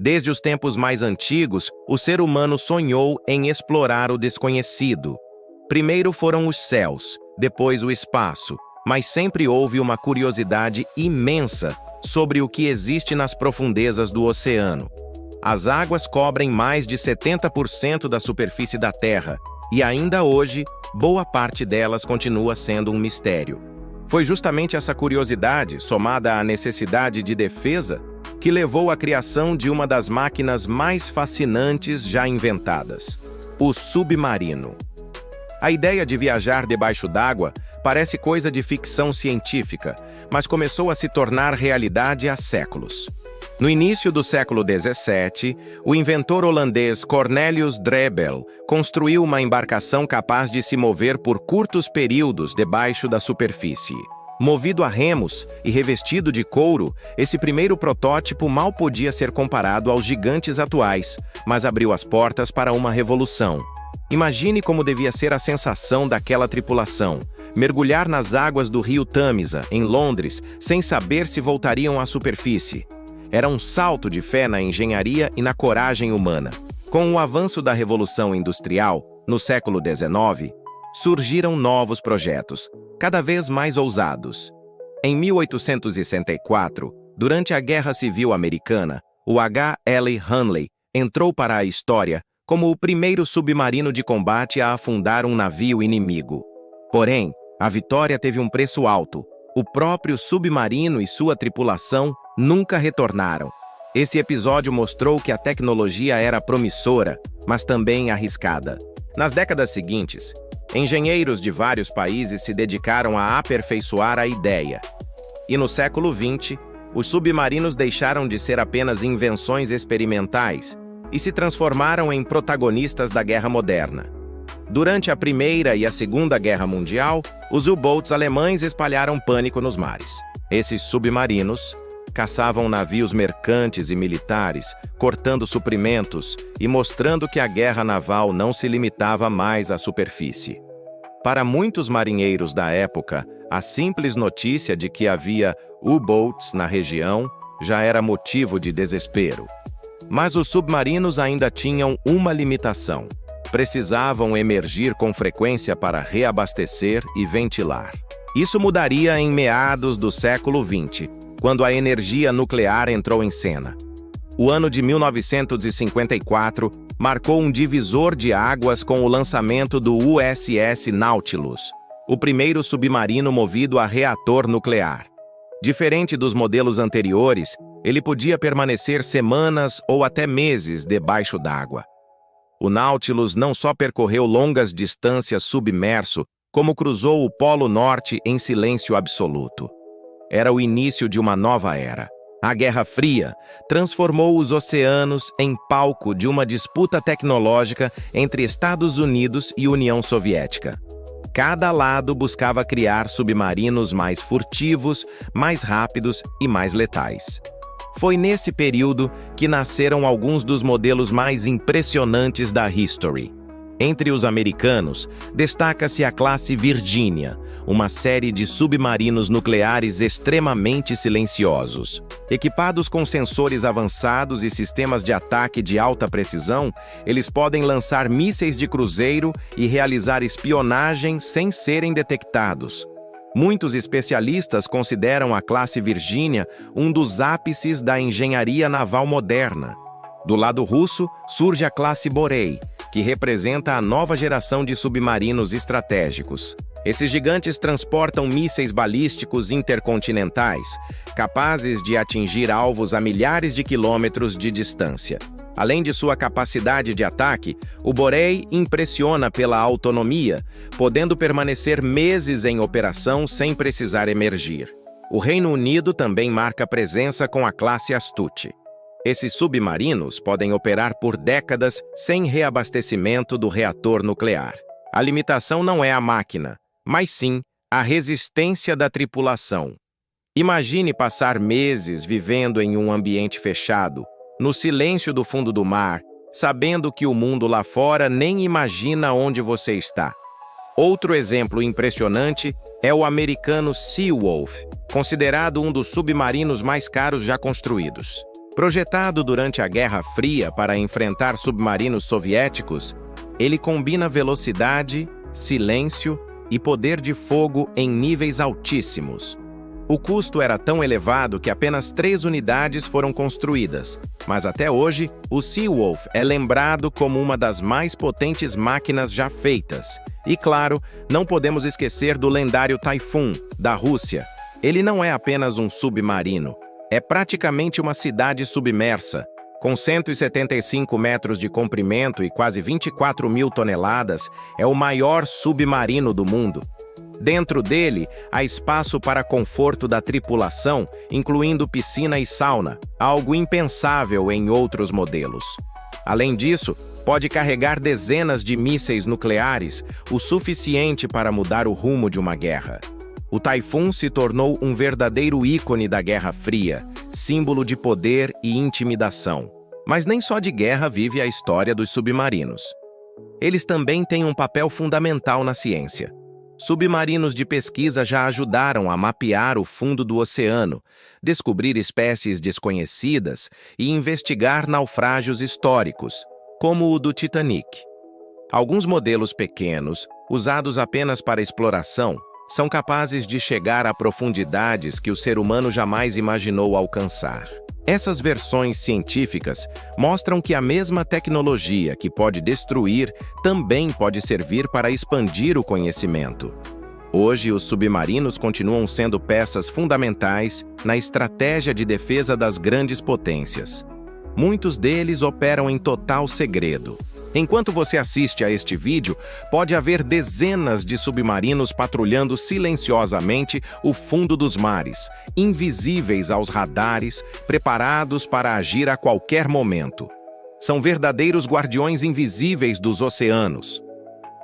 Desde os tempos mais antigos, o ser humano sonhou em explorar o desconhecido. Primeiro foram os céus, depois o espaço, mas sempre houve uma curiosidade imensa sobre o que existe nas profundezas do oceano. As águas cobrem mais de 70% da superfície da Terra, e ainda hoje, boa parte delas continua sendo um mistério. Foi justamente essa curiosidade, somada à necessidade de defesa, que levou à criação de uma das máquinas mais fascinantes já inventadas: o submarino. A ideia de viajar debaixo d'água parece coisa de ficção científica, mas começou a se tornar realidade há séculos. No início do século XVII, o inventor holandês Cornelius Drebbel construiu uma embarcação capaz de se mover por curtos períodos debaixo da superfície. Movido a remos e revestido de couro, esse primeiro protótipo mal podia ser comparado aos gigantes atuais, mas abriu as portas para uma revolução. Imagine como devia ser a sensação daquela tripulação: mergulhar nas águas do rio Tâmisa, em Londres, sem saber se voltariam à superfície. Era um salto de fé na engenharia e na coragem humana. Com o avanço da Revolução Industrial, no século XIX, surgiram novos projetos, cada vez mais ousados. Em 1864, durante a Guerra Civil Americana, o H.L. Hunley entrou para a história como o primeiro submarino de combate a afundar um navio inimigo. Porém, a vitória teve um preço alto. O próprio submarino e sua tripulação nunca retornaram. Esse episódio mostrou que a tecnologia era promissora, mas também arriscada. Nas décadas seguintes, engenheiros de vários países se dedicaram a aperfeiçoar a ideia. E no século XX, os submarinos deixaram de ser apenas invenções experimentais e se transformaram em protagonistas da guerra moderna. Durante a Primeira e a Segunda Guerra Mundial, os U-boats alemães espalharam pânico nos mares. Esses submarinos caçavam navios mercantes e militares, cortando suprimentos e mostrando que a guerra naval não se limitava mais à superfície. Para muitos marinheiros da época, a simples notícia de que havia U-boats na região já era motivo de desespero. Mas os submarinos ainda tinham uma limitação: precisavam emergir com frequência para reabastecer e ventilar. Isso mudaria em meados do século XX, quando a energia nuclear entrou em cena. O ano de 1954 marcou um divisor de águas com o lançamento do USS Nautilus, o primeiro submarino movido a reator nuclear. Diferente dos modelos anteriores, ele podia permanecer semanas ou até meses debaixo d'água. O Nautilus não só percorreu longas distâncias submerso, como cruzou o Polo Norte em silêncio absoluto. Era o início de uma nova era. A Guerra Fria transformou os oceanos em palco de uma disputa tecnológica entre Estados Unidos e União Soviética. Cada lado buscava criar submarinos mais furtivos, mais rápidos e mais letais. Foi nesse período que nasceram alguns dos modelos mais impressionantes da History. Entre os americanos, destaca-se a classe Virginia, uma série de submarinos nucleares extremamente silenciosos. Equipados com sensores avançados e sistemas de ataque de alta precisão, eles podem lançar mísseis de cruzeiro e realizar espionagem sem serem detectados. Muitos especialistas consideram a classe Virginia um dos ápices da engenharia naval moderna. Do lado russo, surge a classe Borei, que representa a nova geração de submarinos estratégicos. Esses gigantes transportam mísseis balísticos intercontinentais, capazes de atingir alvos a milhares de quilômetros de distância. Além de sua capacidade de ataque, o Borei impressiona pela autonomia, podendo permanecer meses em operação sem precisar emergir. O Reino Unido também marca presença com a classe Astute. Esses submarinos podem operar por décadas sem reabastecimento do reator nuclear. A limitação não é a máquina, mas sim a resistência da tripulação. Imagine passar meses vivendo em um ambiente fechado, no silêncio do fundo do mar, sabendo que o mundo lá fora nem imagina onde você está. Outro exemplo impressionante é o americano Seawolf, considerado um dos submarinos mais caros já construídos. Projetado durante a Guerra Fria para enfrentar submarinos soviéticos, ele combina velocidade, silêncio e poder de fogo em níveis altíssimos. O custo era tão elevado que apenas 3 unidades foram construídas, mas até hoje, o Seawolf é lembrado como uma das mais potentes máquinas já feitas. E claro, não podemos esquecer do lendário Typhoon, da Rússia. Ele não é apenas um submarino, é praticamente uma cidade submersa. Com 175 metros de comprimento e quase 24 mil toneladas, é o maior submarino do mundo. Dentro dele, há espaço para conforto da tripulação, incluindo piscina e sauna, algo impensável em outros modelos. Além disso, pode carregar dezenas de mísseis nucleares, o suficiente para mudar o rumo de uma guerra. O Typhoon se tornou um verdadeiro ícone da Guerra Fria, símbolo de poder e intimidação. Mas nem só de guerra vive a história dos submarinos. Eles também têm um papel fundamental na ciência. Submarinos de pesquisa já ajudaram a mapear o fundo do oceano, descobrir espécies desconhecidas e investigar naufrágios históricos, como o do Titanic. Alguns modelos pequenos, usados apenas para exploração, são capazes de chegar a profundidades que o ser humano jamais imaginou alcançar. Essas versões científicas mostram que a mesma tecnologia que pode destruir também pode servir para expandir o conhecimento. Hoje, os submarinos continuam sendo peças fundamentais na estratégia de defesa das grandes potências. Muitos deles operam em total segredo. Enquanto você assiste a este vídeo, pode haver dezenas de submarinos patrulhando silenciosamente o fundo dos mares, invisíveis aos radares, preparados para agir a qualquer momento. São verdadeiros guardiões invisíveis dos oceanos.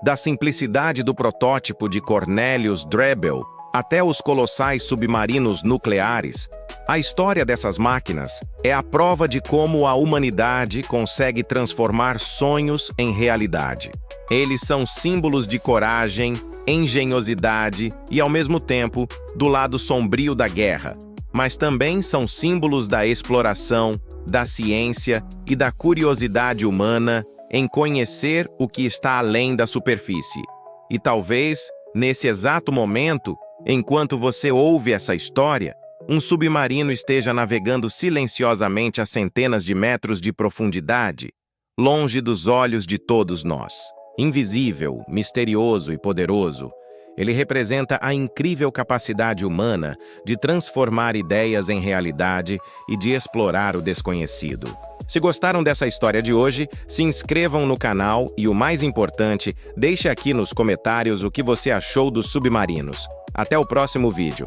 Da simplicidade do protótipo de Cornelius Drebbel até os colossais submarinos nucleares, a história dessas máquinas é a prova de como a humanidade consegue transformar sonhos em realidade. Eles são símbolos de coragem, engenhosidade e, ao mesmo tempo, do lado sombrio da guerra, mas também são símbolos da exploração, da ciência e da curiosidade humana em conhecer o que está além da superfície. E talvez, nesse exato momento, enquanto você ouve essa história, um submarino esteja navegando silenciosamente a centenas de metros de profundidade, longe dos olhos de todos nós. Invisível, misterioso e poderoso, ele representa a incrível capacidade humana de transformar ideias em realidade e de explorar o desconhecido. Se gostaram dessa história de hoje, se inscrevam no canal e, o mais importante, deixe aqui nos comentários o que você achou dos submarinos. Até o próximo vídeo.